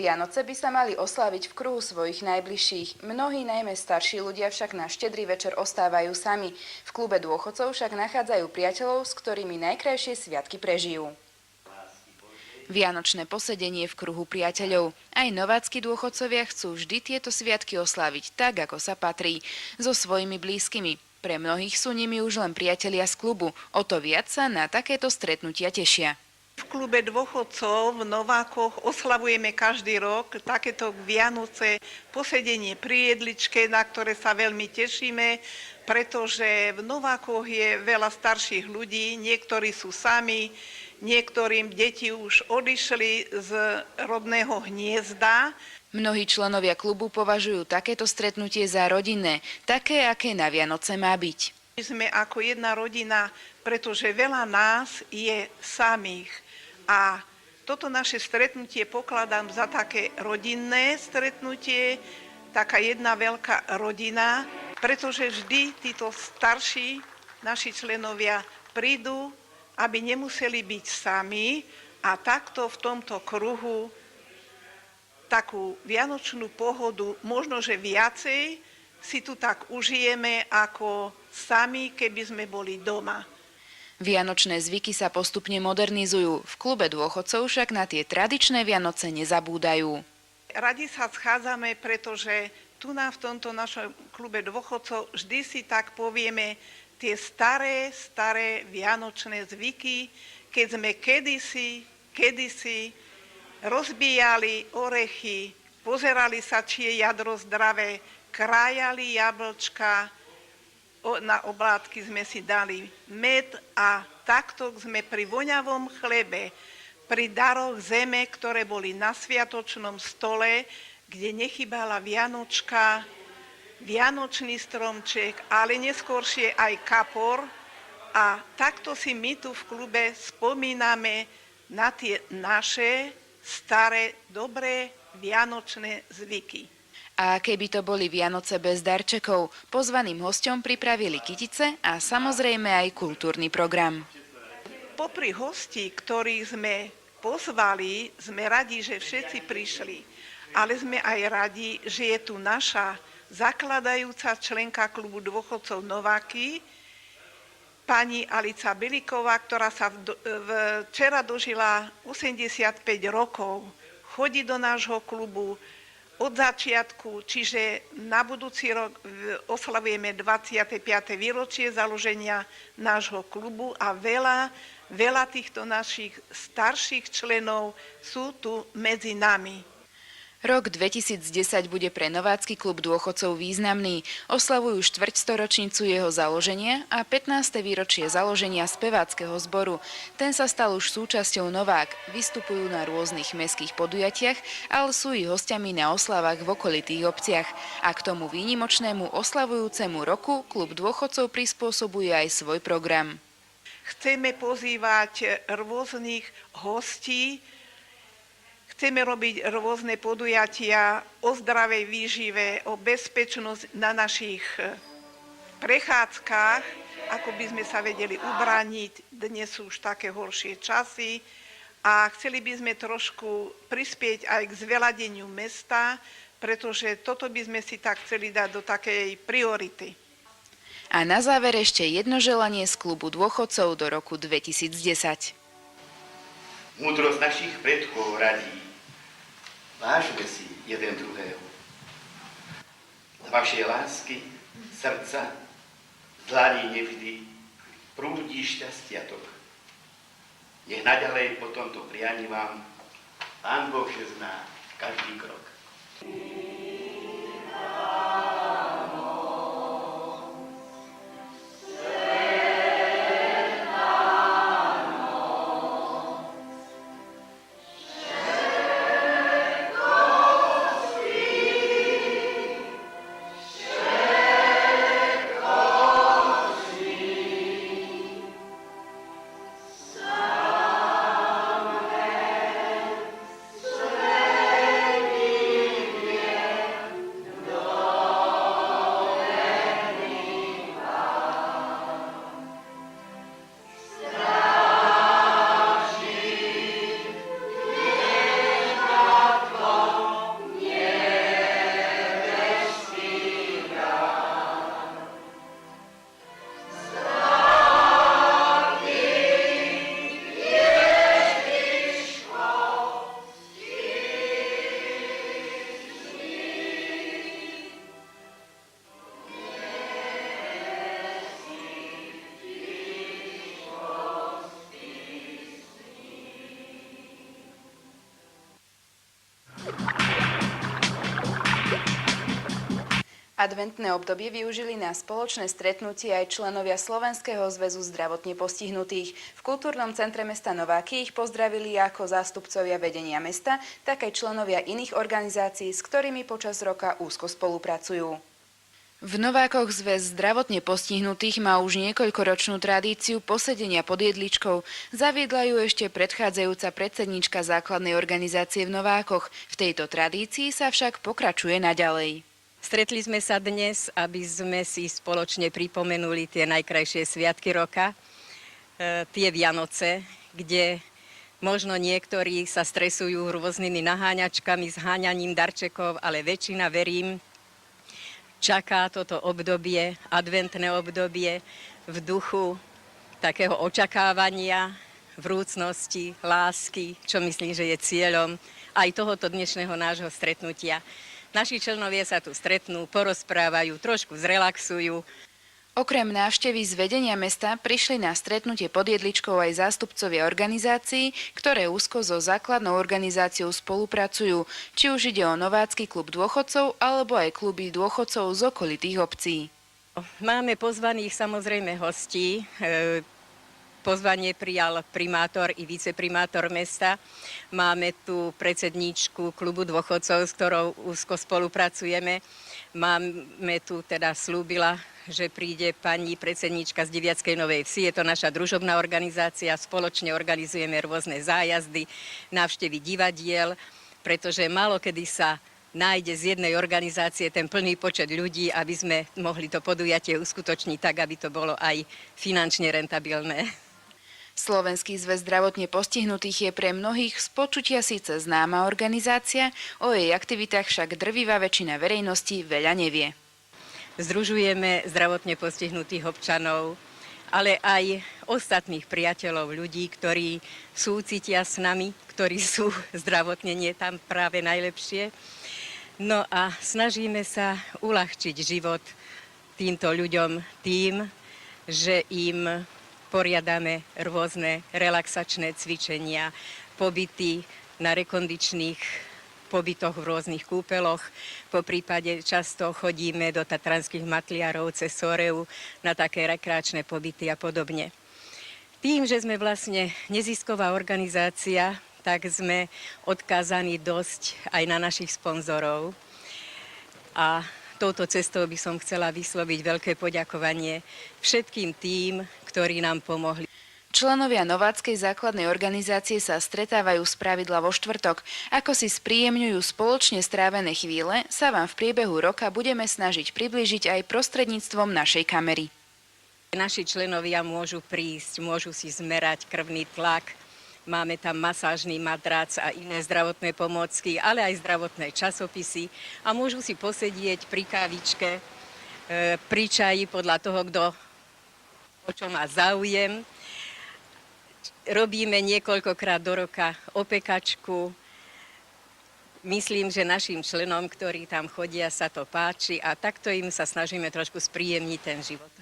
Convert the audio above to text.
Vianoce by sa mali osláviť v kruhu svojich najbližších. Mnohí, najmä starší ľudia, však na štedrý večer ostávajú sami. V klube dôchodcov však nachádzajú priateľov, s ktorými najkrajšie sviatky prežijú. Vianočné posedenie v kruhu priateľov. Aj novácky dôchodcovia chcú vždy tieto sviatky osláviť tak, ako sa patrí, so svojimi blízkymi. Pre mnohých sú nimi už len priatelia z klubu. O to viac sa na takéto stretnutia tešia. V klube dôchodcov v Novákoch oslavujeme každý rok takéto Vianoce, posedenie pri jedličke, na ktoré sa veľmi tešíme, pretože v Novákoch je veľa starších ľudí, niektorí sú sami, niektorým deti už odišli z rodného hniezda. Mnohí členovia klubu považujú takéto stretnutie za rodinné, také, aké na Vianoce má byť. My sme ako jedna rodina, pretože veľa nás je samých. A toto naše stretnutie pokladám za také rodinné stretnutie, taká jedna veľká rodina, pretože vždy títo starší naši členovia prídu, aby nemuseli byť sami a takto v tomto kruhu takú vianočnú pohodu, možno že viacej, si tu tak užijeme ako sami, keby sme boli doma. Vianočné zvyky sa postupne modernizujú. V klube dôchodcov však na tie tradičné Vianoce nezabúdajú. Radi sa schádzame, pretože tu v tomto našom klube dôchodcov vždy si tak povieme tie staré vianočné zvyky, keď sme kedysi rozbíjali orechy, pozerali sa, či je jadro zdravé, krájali jablčka, na oblátky sme si dali med a takto sme pri voňavom chlebe, pri daroch zeme, ktoré boli na sviatočnom stole, kde nechybala vianočka, vianočný stromček, ale neskôršie aj kapor. A takto si my tu v klube spomíname na tie naše staré, dobré vianočné zvyky. A keby to boli Vianoce bez darčekov, pozvaným hosťom pripravili kytice a samozrejme aj kultúrny program. Popri hostí, ktorých sme pozvali, sme radi, že všetci prišli, ale sme aj radi, že je tu naša zakladajúca členka klubu dôchodcov Nováky, pani Alica Biliková, ktorá sa včera dožila 85 rokov, chodí do nášho klubu od začiatku, čiže na budúci rok oslavujeme 25. výročie založenia nášho klubu a veľa týchto našich starších členov sú tu medzi nami. Rok 2010 bude pre novácky klub dôchodcov významný. Oslavujú štvrťstoročnicu jeho založenia a 15. výročie založenia speváckeho zboru. Ten sa stal už súčasťou Novák. Vystupujú na rôznych mestských podujatiach, ale sú i hostiami na oslavách v okolitých obciach. A k tomu výnimočnému oslavujúcemu roku klub dôchodcov prispôsobuje aj svoj program. Chceme pozývať rôznych hostí, chceme robiť rôzne podujatia o zdravej výžive, o bezpečnosť na našich prechádzkach, ako by sme sa vedeli ubrániť. Dnes sú už také horšie časy a chceli by sme trošku prispieť aj k zveladeniu mesta, pretože toto by sme si tak chceli dať do takej priority. A na záver ešte jedno želanie z klubu dôchodcov do roku 2010. Múdrosť našich predkov radí. Vážme si jeden druhého. Z vašej lásky, srdca, z dlaní nevždy prúdí šťastia tok. Nech naďalej po tomto prianí vám Pán Boh žezná každý krok. Adventné obdobie využili na spoločné stretnutie aj členovia Slovenského zväzu zdravotne postihnutých. V kultúrnom centre mesta Nováky ich pozdravili ako zástupcovia vedenia mesta, tak aj členovia iných organizácií, s ktorými počas roka úzko spolupracujú. V Novákoch zväz zdravotne postihnutých má už niekoľkoročnú tradíciu posedenia pod jedličkou. Zaviedla ju ešte predchádzajúca predsedníčka základnej organizácie v Novákoch. V tejto tradícii sa však pokračuje naďalej. Stretli sme sa dnes, aby sme si spoločne pripomenuli tie najkrajšie sviatky roka, tie Vianoce, kde možno niektorí sa stresujú rôznymi naháňačkami, zháňaním darčekov, ale väčšina, verím, čaká toto obdobie, adventné obdobie v duchu takého očakávania, vrúcnosti, lásky, čo myslím, že je cieľom aj tohoto dnešného nášho stretnutia. Naši členovia sa tu stretnú, porozprávajú, trošku zrelaxujú. Okrem návštevy z vedenia mesta prišli na stretnutie pod jedličkou aj zástupcovia organizácií, ktoré úzko so základnou organizáciou spolupracujú, či už ide o Novácky klub dôchodcov alebo aj kluby dôchodcov z okolitých obcí. Máme pozvaných samozrejme hostí. Pozvanie prijal primátor i viceprimátor mesta. Máme tu predsedníčku klubu dôchodcov, s ktorou úzko spolupracujeme. Máme tu teda slúbila, že príde pani predsedníčka z Diviackej Novej Vsi. Je to naša družobná organizácia. Spoločne organizujeme rôzne zájazdy, návštevy divadiel, pretože málo kedy sa nájde z jednej organizácie ten plný počet ľudí, aby sme mohli to podujatie uskutočniť tak, aby to bolo aj finančne rentabilné. Slovenský zväz zdravotne postihnutých je pre mnohých z počutia síce známa organizácia, o jej aktivitách však drvivá väčšina verejnosti veľa nevie. Združujeme zdravotne postihnutých občanov, ale aj ostatných priateľov, ľudí, ktorí súcitia s nami, ktorí sú zdravotne nie tam práve najlepšie. No a snažíme sa uľahčiť život týmto ľuďom tým, že im poriadame rôzne relaxačné cvičenia, pobyty na rekondičných pobytoch v rôznych kúpeloch. Po prípade často chodíme do tatranských matliarov cez Soreu na také rekreačné pobyty a podobne. Tým, že sme vlastne nezisková organizácia, tak sme odkázaní dosť aj na našich sponzorov. A touto cestou by som chcela vysloviť veľké poďakovanie všetkým tým, ktorí nám pomohli. Členovia Nováckej základnej organizácie sa stretávajú spravidla vo štvrtok. Ako si spríjemňujú spoločne strávené chvíle, sa vám v priebehu roka budeme snažiť priblížiť aj prostredníctvom našej kamery. Naši členovia môžu prísť, môžu si zmerať krvný tlak, máme tam masážny matrac a iné zdravotné pomôcky, ale aj zdravotné časopisy a môžu si posedieť pri kávičke, pri čaji podľa toho, kto o čo má záujem. Robíme niekoľkokrát do roka opekačku. Myslím, že našim členom, ktorí tam chodia, sa to páči a takto im sa snažíme trošku spríjemniť ten život.